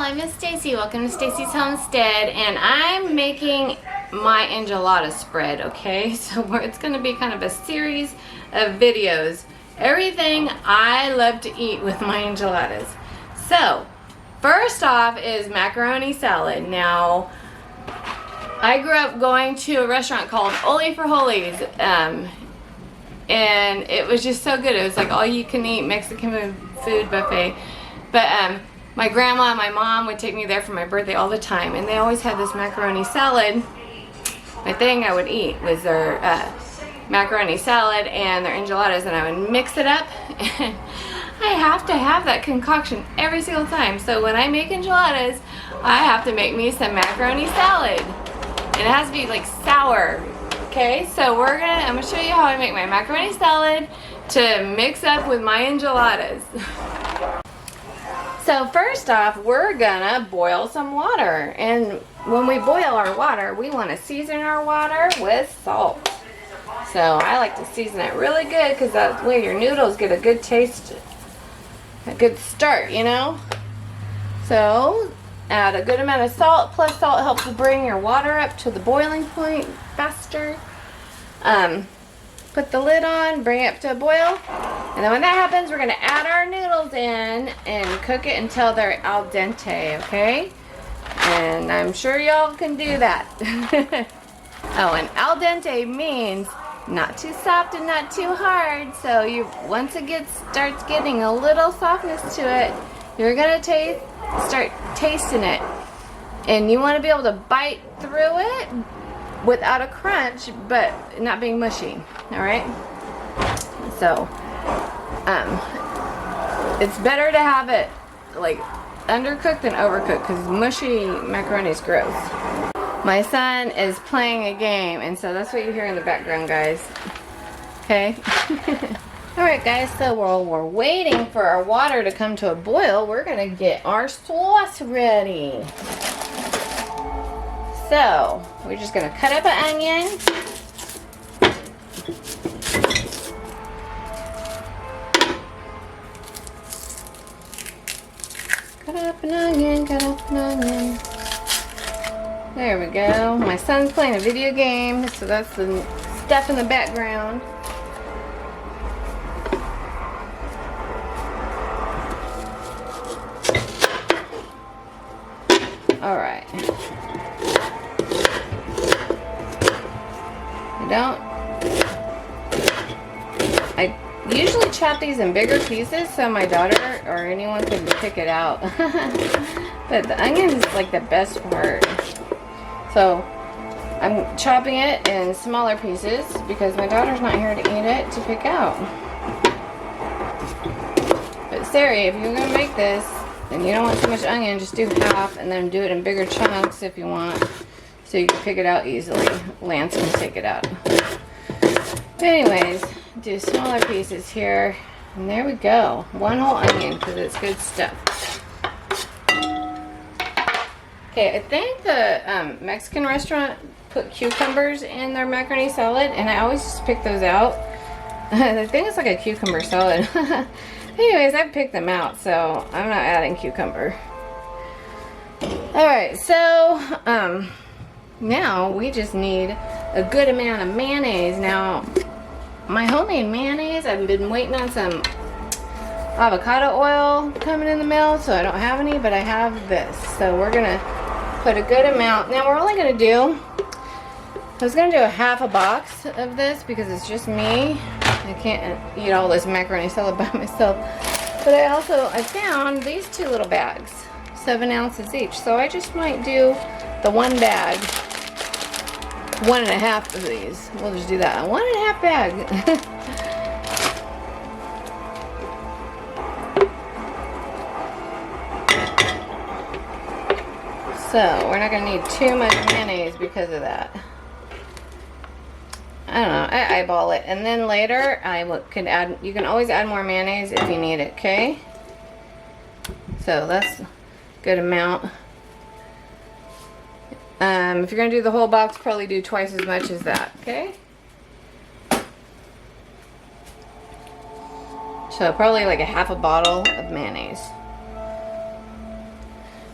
I'm Miss Stacy. Welcome to Stacy's Homestead, and I'm making my enchilada spread, okay? So it's going to be kind of a series of videos. Everything I love to eat with my enchiladas. So, first off is macaroni salad. Now, I grew up going to a restaurant called Ole for Holies, and it was just so good. It was like all you can eat Mexican food buffet. But my grandma and my mom would take me there for my birthday all the time, and they always had this macaroni salad. My thing I would eat was their macaroni salad and their enchiladas, and I would mix it up. And I have to have that concoction every single time. So when I make enchiladas, I have to make me some macaroni salad. And it has to be like sour. Okay, so I'm gonna show you how I make my macaroni salad to mix up with my enchiladas. So first off, we're gonna boil some water, and when we boil our water, we want to season our water with salt. So I like to season it really good because that way your noodles get a good taste, a good start, you know. So add a good amount of salt, plus salt helps to bring your water up to the boiling point faster. Put the lid on, bring it up to a boil, and then when that happens, we're gonna add our noodles in and cook it until they're al dente, okay? And I'm sure y'all can do that. Oh, and al dente means not too soft and not too hard. So once it starts getting a little softness to it, you're gonna start tasting it, and you want to be able to bite through it without a crunch, but not being mushy. All right. So, it's better to have it like undercooked than overcooked because mushy macaroni is gross. My son is playing a game, and so that's what you hear in the background, guys. Okay. All right, guys. So while we're waiting for our water to come to a boil, we're gonna get our sauce ready. So, we're just going to cut up an onion. Cut up an onion, cut up an onion. There we go. My son's playing a video game, so that's the stuff in the background. All right. I usually chop these in bigger pieces so my daughter or anyone can pick it out. But the onion is like the best part. So I'm chopping it in smaller pieces because my daughter's not here to eat it to pick out. But Sarah, if you're gonna make this and you don't want so much onion, just do half and then do it in bigger chunks if you want, so you can pick it out easily. Lance can take it out. But anyways, do smaller pieces here. And there we go. One whole onion because it's good stuff. Okay, I think the Mexican restaurant put cucumbers in their macaroni salad, and I always just pick those out. I think it's like a cucumber salad. Anyways, I picked them out, so I'm not adding cucumber. Alright, so now we just need a good amount of mayonnaise. Now, my homemade mayonnaise, I've been waiting on some avocado oil coming in the mail, so I don't have any, but I have this. So we're gonna put a good amount. Now we're only gonna do, I was gonna do a half a box of this because it's just me. I can't eat all this macaroni salad by myself. But I found these two little bags, 7 ounces each. So I just might do the one bag, 1.5 of these. We'll just do that. 1.5 bag. So we're not going to need too much mayonnaise because of that. I don't know. I eyeball it, and then later could add. You can always add more mayonnaise if you need it. Okay. So that's a good amount. If you're gonna do the whole box, probably do twice as much as that. Okay. So probably like a half a bottle of mayonnaise.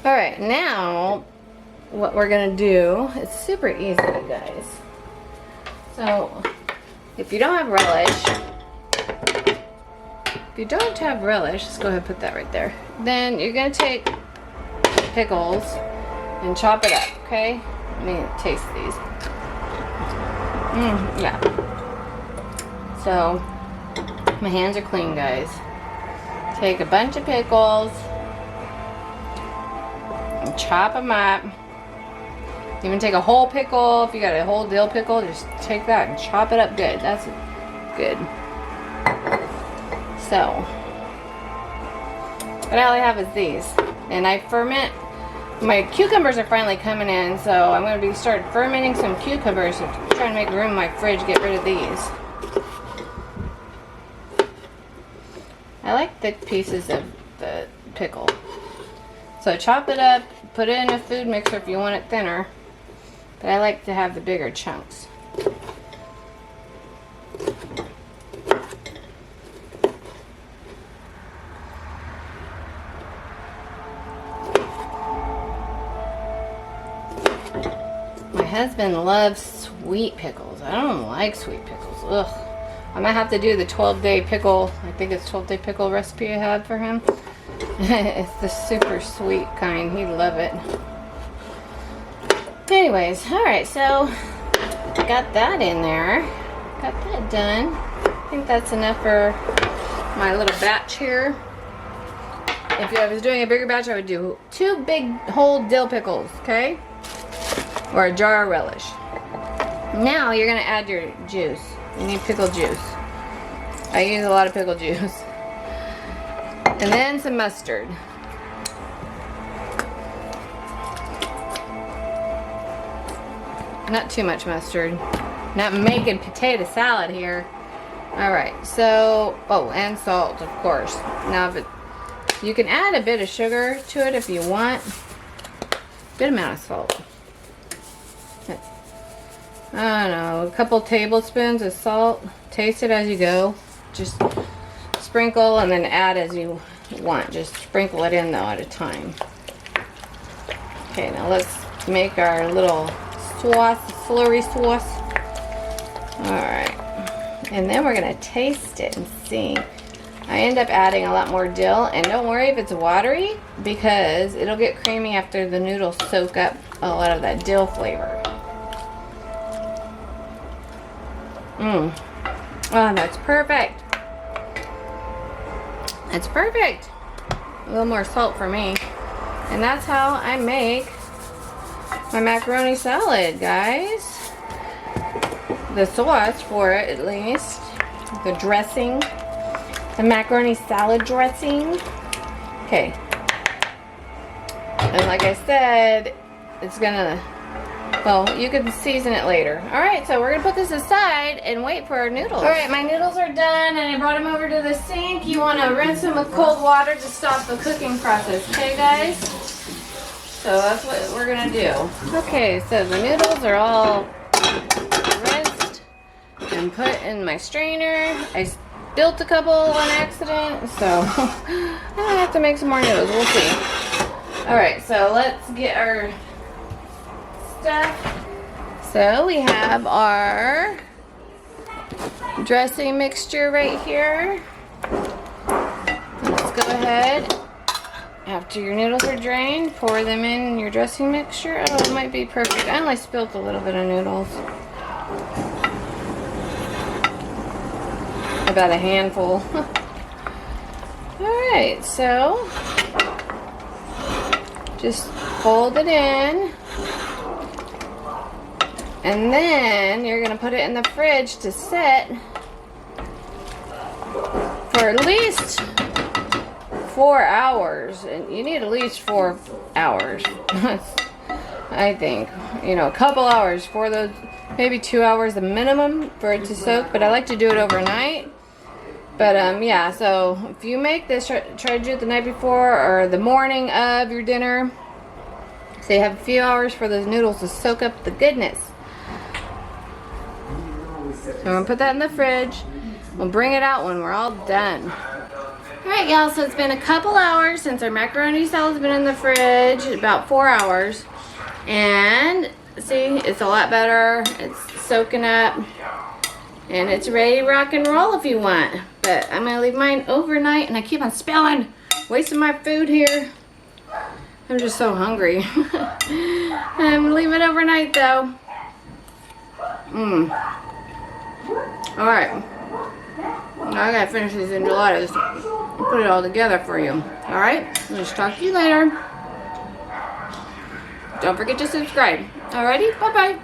Alright, now what we're gonna do, it's super easy, you guys. So, if you don't have relish, let's go ahead and put that right there. Then you're gonna take pickles and chop it up, okay? Let me taste these. Yeah. So, my hands are clean, guys. Take a bunch of pickles and chop them up. Even take a whole pickle. If you got a whole dill pickle, just take that and chop it up good. That's good. So, what I only have is these. And I ferment. My cucumbers are finally coming in, so I'm going to start fermenting some cucumbers. So trying to make room in my fridge, get rid of these. I like thick pieces of the pickle. So chop it up, put it in a food mixer if you want it thinner. But I like to have the bigger chunks. My husband loves sweet pickles. I don't like sweet pickles. Ugh. I might have to do the 12-day pickle. I think it's 12-day pickle recipe I had for him. It's the super sweet kind. He'd love it. Anyways, alright, so got that in there. Got that done. I think that's enough for my little batch here. If I was doing a bigger batch, I would do 2 big whole dill pickles, okay? Or a jar of relish. Now you're going to add your juice. You need pickle juice. I use a lot of pickle juice. And then some mustard. Not too much mustard. Not making potato salad here. Alright, so, oh, and salt, of course. Now, you can add a bit of sugar to it if you want. Good amount of salt. I don't know, a couple tablespoons of salt. Taste it as you go. Just sprinkle and then add as you want. Just sprinkle it in though at a time. Okay, now let's make our little sauce, slurry sauce. Alright. And then we're going to taste it and see. I end up adding a lot more dill. And don't worry if it's watery, because it'll get creamy after the noodles soak up a lot of that dill flavor. Oh, that's perfect. That's perfect. A little more salt for me. And that's how I make my macaroni salad, guys. The sauce for it, at least. The dressing. The macaroni salad dressing. Okay. And like I said, it's gonna... Well, you can season it later. Alright, so we're going to put this aside and wait for our noodles. Alright, my noodles are done and I brought them over to the sink. You want to rinse them with cold water to stop the cooking process. Okay, guys? So that's what we're going to do. Okay, so the noodles are all rinsed and put in my strainer. I spilled a couple on accident, so I might have to make some more noodles. We'll see. Alright, so let's get our stuff. So we have our dressing mixture right here. Let's go ahead, after your noodles are drained, pour them in your dressing mixture. Oh, it might be perfect. I only spilled a little bit of noodles. About a handful. Alright, so just fold it in. And then you're going to put it in the fridge to sit for at least 4 hours. And you need at least 4 hours. I think. You know, a couple hours for those, maybe 2 hours the minimum for it to soak. But I like to do it overnight. But yeah, so if you make this, try to do it the night before or the morning of your dinner. So you have a few hours for those noodles to soak up the goodness. So I'm going to put that in the fridge. We'll bring it out when we're all done. Alright y'all, so it's been a couple hours since our macaroni salad's been in the fridge, about 4 hours. And see, it's a lot better. It's soaking up. And it's ready to rock and roll if you want. But I'm gonna leave mine overnight, and I keep on spilling, wasting my food here. I'm just so hungry. I'm gonna leave it overnight though. Alright. I gotta finish these enchiladas. Put it all together for you. Alright? I'll just talk to you later. Don't forget to subscribe. Alrighty? Bye-bye.